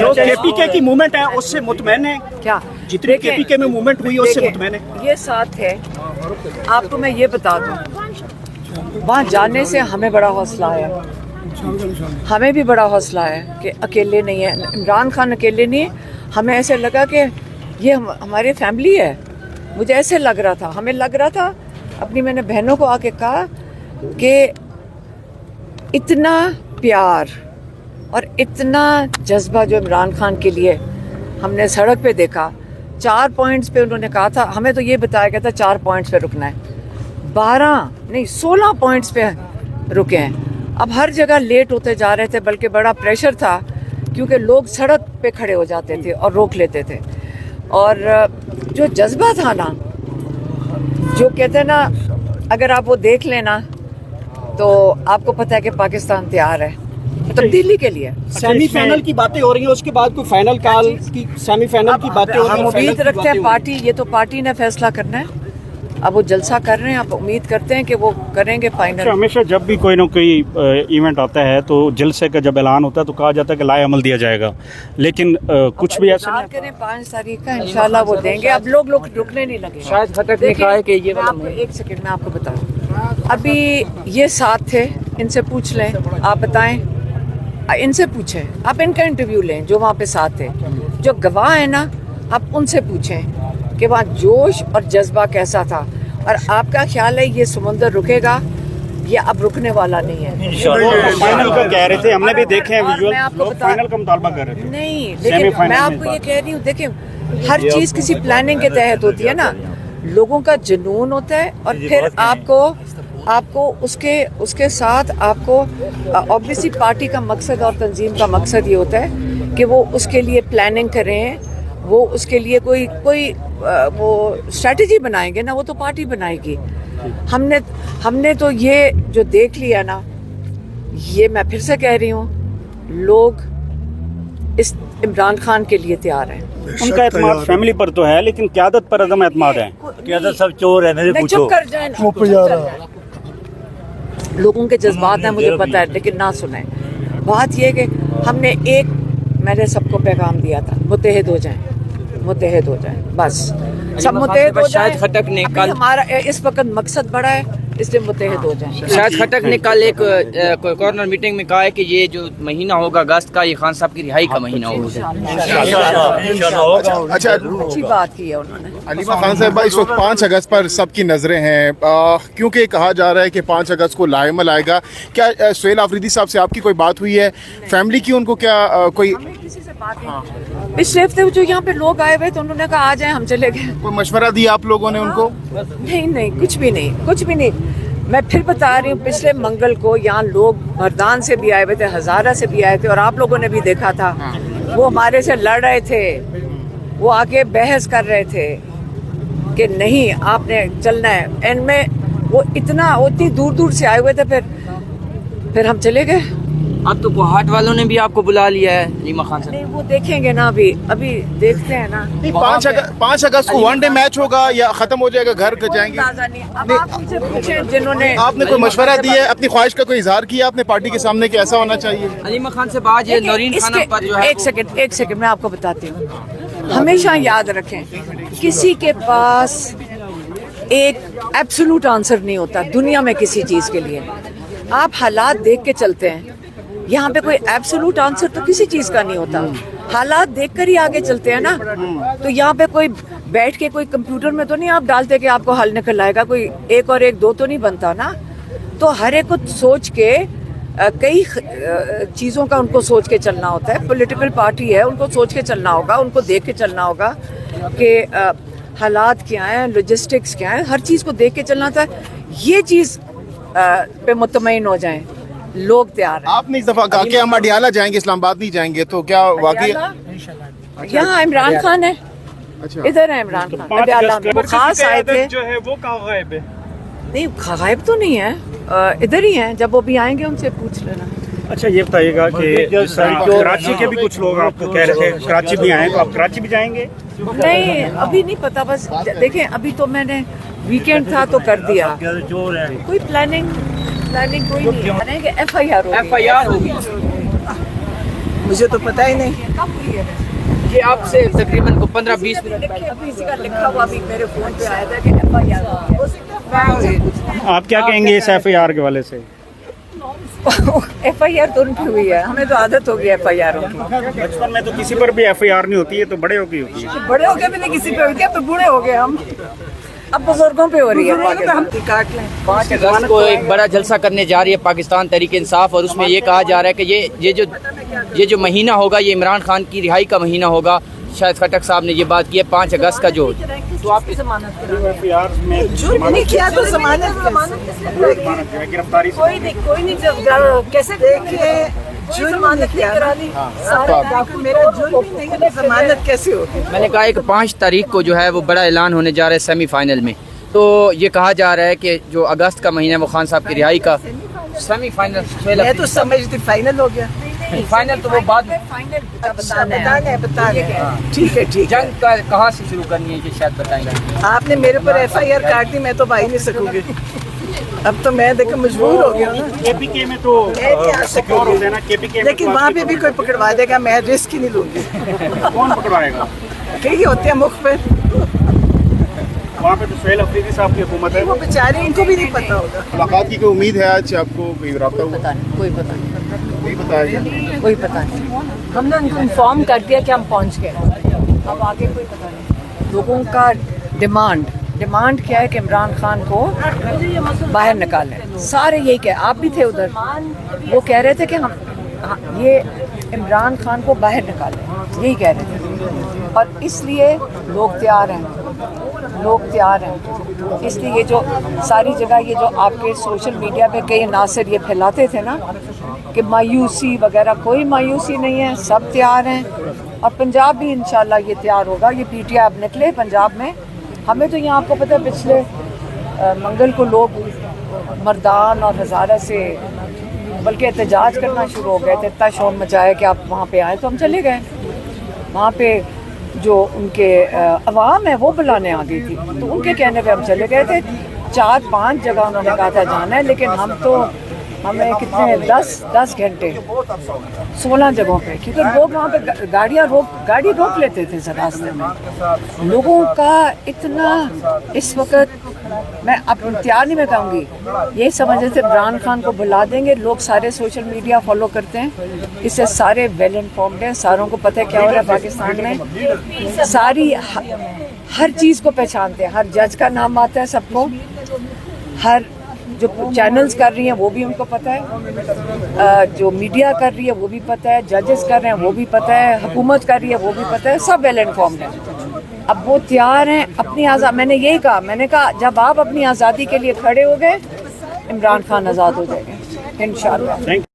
जो केपीके की मूवमेंट है उससे मुतमैन है क्या जितनी केपीके में मूवमेंट हुई है उससे मुतमैन है ये साथ है। आपको मैं ये बता दूं, वहाँ जाने से हमें बड़ा हौसला है, हमें भी बड़ा हौसला है कि अकेले नहीं है, इमरान खान अकेले नहीं है। हमें ऐसे लगा कि ये हमारी फैमिली है, मुझे ऐसे लग रहा था, हमें लग रहा था। अपनी मैंने बहनों को आके कहा कि इतना प्यार और इतना जज्बा जो इमरान खान के लिए हमने सड़क पे देखा। 4 पॉइंट्स पे उन्होंने कहा था, हमें तो ये बताया गया था 4 पॉइंट्स पे रुकना है, 12 नहीं 16 पॉइंट्स पे रुके हैं। अब हर जगह लेट होते जा रहे थे, बल्कि बड़ा प्रेशर था क्योंकि लोग सड़क पे खड़े हो जाते थे और रोक लेते थे। और जो जज्बा था ना, जो कहते हैं ना, अगर आप वो देख लेना तो आपको पता है कि पाकिस्तान तैयार है तब्दीली के लिए। सेमीफाइनल की बातें हो रही हैं, उसके बाद कोई फाइनल कॉल की सेमीफाइनल की बातें हो रही हैं। हम उम्मीद रखते हैं पार्टी, ये तो पार्टी ने फैसला करना है। अब वो जलसा कर रहे हैं, अब उम्मीद करते हैं कि वो करेंगे फाइनल। हमेशा जब भी कोई ना कोई इवेंट आता है तो जलसे का जब ऐलान होता है तो कहा जाता है कि लाए अमल दिया जाएगा, लेकिन कुछ भी ऐसा नहीं करें 5 तारीख का इंशाल्लाह वो देंगे। अब लोग रुकने नहीं लगे। शायद खटक ने कहा है कि ये आपको एक सेकंड में आपको बताऊं, अभी ये साथ थे, इनसे पूछ लें, आप बताएं, इनसे पूछें, आप इनका इंटरव्यू लें जो वहाँ पे साथ थे, जो गवाह है ना, आप उनसे पूछें कि वहाँ जोश और जज्बा कैसा था। और आपका ख्याल है ये समुंदर रुकेगा? ये अब रुकने वाला नहीं है। फाइनल का कह रहे थे, हमने भी देखे हैं मैं विजुअल, आपको लोग बता फाइनल का मुतालबा कर रहे थे। नहीं, लेकिन मैं आपको ये कह रही हूँ, देखिए हर चीज़ किसी प्लानिंग के तहत होती है ना। लोगों का जुनून होता है और फिर आपको उसके साथ आपको ऑब्वियसली पार्टी का मकसद और तंजीम का मकसद ये होता है कि वो उसके लिए प्लानिंग करें, वो उसके लिए कोई वो स्ट्रेटजी बनाएंगे ना, वो तो पार्टी बनाएगी। हमने तो ये जो देख लिया ना, ये मैं फिर से कह रही हूँ, लोग इस इमरान खान के लिए तैयार हैं। उनका एतमाद फैमिली पर तो है, लेकिन क़यादत पर अदम एतमाद है। क़यादत सब चोर है, मेरे पूछो। चुप कर जाए ना, लोगों के जज्बात हैं मुझे पता है, लेकिन ना सुने। बात ये है कि मैंने सबको पैगाम दिया था, मुत्तहिद हो जाएं, मुत्तहिद हो जाएं, बस सब मुत्तहिद हो जाएं। शायद खटक ने कल, हमारा इस वक्त मकसद बड़ा है, इसलिए मुत्तहिद हो जाएं। शायद खटक ने कल एक कॉर्नर मीटिंग में कहा है कि ये जो महीना होगा अगस्त का, ये खान साहब की रिहाई का महीना होगा। अच्छा, अच्छी बात की है उन्होंने। अलीमा खान साहब, इस वक्त 5 अगस्त पर सबकी नज़रें हैं, क्योंकि कहा जा रहा है कि 5 अगस्त को लाएमल आएगा। क्या सुहेल आफरीदी साहब से आपकी कोई बात हुई है? फैमिली की उनको क्या कोई किसी से बात नहीं। पिछले हफ्ते जो यहाँ पे लोग आए हुए थे, उन्होंने कहा आ जाए, हम चले गए। कोई मशवरा दिया आप लोगों ने उनको? नहीं, कुछ भी नहीं। मैं फिर बता रही हूँ, पिछले मंगल को यहाँ लोग मर्दान से भी आए हुए थे, हज़ारा से भी आए थे, और आप लोगों ने भी देखा था, वो हमारे से लड़ रहे थे, वो आके बहस कर रहे थे कि नहीं आपने चलना है। एंड में वो इतनी दूर से आए हुए थे, फिर हम चले गए। अब तो गुवाहाट वालों ने भी आपको बुला लिया है अलीमा खान साहब। नहीं, वो देखेंगे ना, अभी देखते हैं ना। 5 अगस्त को वनडे मैच होगा या खत्म हो जाएगा, घर जाएंगे? अब आप मुझसे पूछें जिन्होंने आपने कोई मशवरा दिया है, अपनी ख्वाहिश का कोई इजहार किया आपने पार्टी के सामने कि ऐसा होना चाहिए? अलीमा खान से बात ये नौरीन खान पर जो है, एक सेकंड मैं आपको बताती हूँ। हमेशा याद रखें, किसी के पास एक एब्सोल्यूट आंसर नहीं होता दुनिया में किसी चीज़ के लिए। आप हालात देख के चलते हैं। यहाँ पे कोई एब्सोल्यूट आंसर तो किसी चीज़ का नहीं होता, हालात देखकर ही आगे चलते हैं ना। तो यहाँ पे कोई बैठ के कोई कंप्यूटर में तो नहीं आप डालते कि आपको हल निकल आएगा, कोई 1 और 1 2 तो नहीं बनता ना। तो हर एक को सोच के कई चीज़ों का उनको सोच के चलना होता है। पॉलिटिकल पार्टी है, उनको सोच के चलना होगा, उनको देख के चलना होगा कि हालात क्या हैं, लॉजिस्टिक्स क्या हैं, हर चीज़ को देख के चलना था। ये चीज़ पे मुतमईन हो जाएं, लोग तैयार हैं। आपने इस दफा कहा कि हम अडियाला जाएंगे, इस्लामाबाद नहीं जाएंगे, तो क्या वाकई यहाँ इमरान खान है? अच्छा, इधर है इमरान खान, अडियाला में। वो खास आए थे, जो है वो कहाँ गायब है? नहीं गायब तो नहीं है, इधर ही हैं। जब वो भी आएंगे उनसे पूछ लेना। अच्छा, ये बताइएगा कि कराची के भी कुछ लोग आपको कह रहे थे कराची भी आए, तो आप कराची भी जाएंगे? नहीं, अभी नहीं पता, बस देखें, अभी तो मैंने वीकेंड था तो कर दिया, कोई प्लानिंग कोई नहीं है कि FIR होगी। मुझे तो पता ही नहीं। कब हुई है? ये आपसे तकरीबन को 15-20 मिनट किसी का लिखा हुआ भी मेरे फोन पे आया था कि FIR हो सकता आप क्या कहेंगे इस FIR के वाले से? FIR तो उनकी हुई है, हमें तो आदत हो गई FIR की। बचपन में तो किसी पर भी FIR नहीं होती है, तो बड़े होगी होती है। बड़े हो गए भी नहीं किसी पे हुई, अब तो बूढ़े हो गए हम, अब बुजुर्गों पे हो रही है। हम काट लें। 5 अगस्त को एक बड़ा जलसा करने जा रही है पाकिस्तान तहरीक इंसाफ, और उसमें ये कहा जा रहा है कि ये जो महीना होगा ये इमरान खान की रिहाई का महीना होगा। शायद खटक साहब ने ये बात की है 5 अगस्त का जो, तो आप FIR में जुर्म नहीं किया तो जमानत गिरफ्तारी कोई नहीं जब कैसे देखिए, जुर्म नहीं किया मेरा जुर्म ही नहीं है, तो जमानत कैसे होगी? मैंने कहा है कि 5 तारीख को जो है वो बड़ा ऐलान होने जा रहा है सेमीफाइनल में। तो ये कहा जा रहा है कि जो अगस्त का महीना है वो खान साहब की रिहाई का सेमीफाइनल। मैं तो समझती फाइनल हो गया। फाइनल तो वो बाद में बता रहे ठीक है। जंग का कहाँ से शुरू करनी है ये शायद बताएंगे। आपने मेरे पर FIR काट दी, मैं तो भाई नहीं सकूंगी। अब तो मैं देखो मजबूर हो गया हूँ ना। KPK में तो सिक्योर होते हैं ना, KPK में लेकिन तो वहाँ आपके पे भी कोई पकड़वा देगा, मैं रिस्क ही नहीं लूंगी। कौन पकड़वाएगा? कई होते हैं मुख पे, वहाँ पे तो सोहेल अफरीदी साहब की हुकूमत है। वो बेचारे, इनको भी नहीं पता होगा। मुलाकात की कोई उम्मीद है आज आपको? कोई रब्ता हुआ? पता नहीं, कोई पता नहीं, नहीं बताया। कोई पता नहीं। हमने उनको इन्फॉर्म कर दिया कि हम पहुंच गए, अब आगे कोई पता नहीं। लोगों का डिमांड क्या है कि इमरान खान को बाहर निकालें, सारे यही कह, आप भी थे उधर, वो कह रहे थे कि हम ये इमरान खान को बाहर निकालें, यही कह रहे थे। और इसलिए लोग तैयार हैं, इसलिए ये जो सारी जगह ये जो आपके सोशल मीडिया पे कई नासिर ये फैलाते थे ना कि मायूसी वगैरह, कोई मायूसी नहीं है, सब तैयार हैं। और पंजाब भी इंशाल्लाह ये तैयार होगा। ये PTI अब निकले पंजाब में, हमें तो यहाँ आपको पता है पिछले मंगल को लोग मर्दान और हज़ारा से बल्कि एहतजाज करना शुरू हो गए थे, इतना शोर मचाया कि आप वहाँ पे आए, तो हम चले गए। वहाँ पे जो उनके अवाम है वो बुलाने आ गई थी, तो उनके कहने पे हम चले गए थे। 4-5 जगह उन्होंने कहा था जाना है, लेकिन हमें कितने 10 घंटे 16 जगहों पे, क्योंकि लोग वहाँ पे गाड़ी रोक लेते थे सर रास्ते में। लोगों का इतना इस वक्त, मैं अब तैयार नहीं, मैं कहूँगी यही समझ रहे थे इमरान खान को बुला देंगे। लोग सारे सोशल मीडिया फॉलो करते हैं, इससे सारे वेल इन्फॉर्म्ड हैं, सारों को पता है क्या हो रहा है पाकिस्तान में, सारी हर चीज़ को पहचानते हैं, हर जज का नाम आता है सबको, हर जो चैनल्स कर रही हैं वो भी उनको पता है, जो मीडिया कर रही है वो भी पता है, जजेस कर रहे हैं वो भी पता है, हुकूमत कर रही है वो भी पता है, सब वेल इन्फॉर्म्ड हैं। अब वो तैयार हैं अपनी मैंने यही कहा, मैंने कहा जब आप अपनी आज़ादी के लिए खड़े हो गए, इमरान खान आज़ाद हो जाएंगे इंशाल्लाह।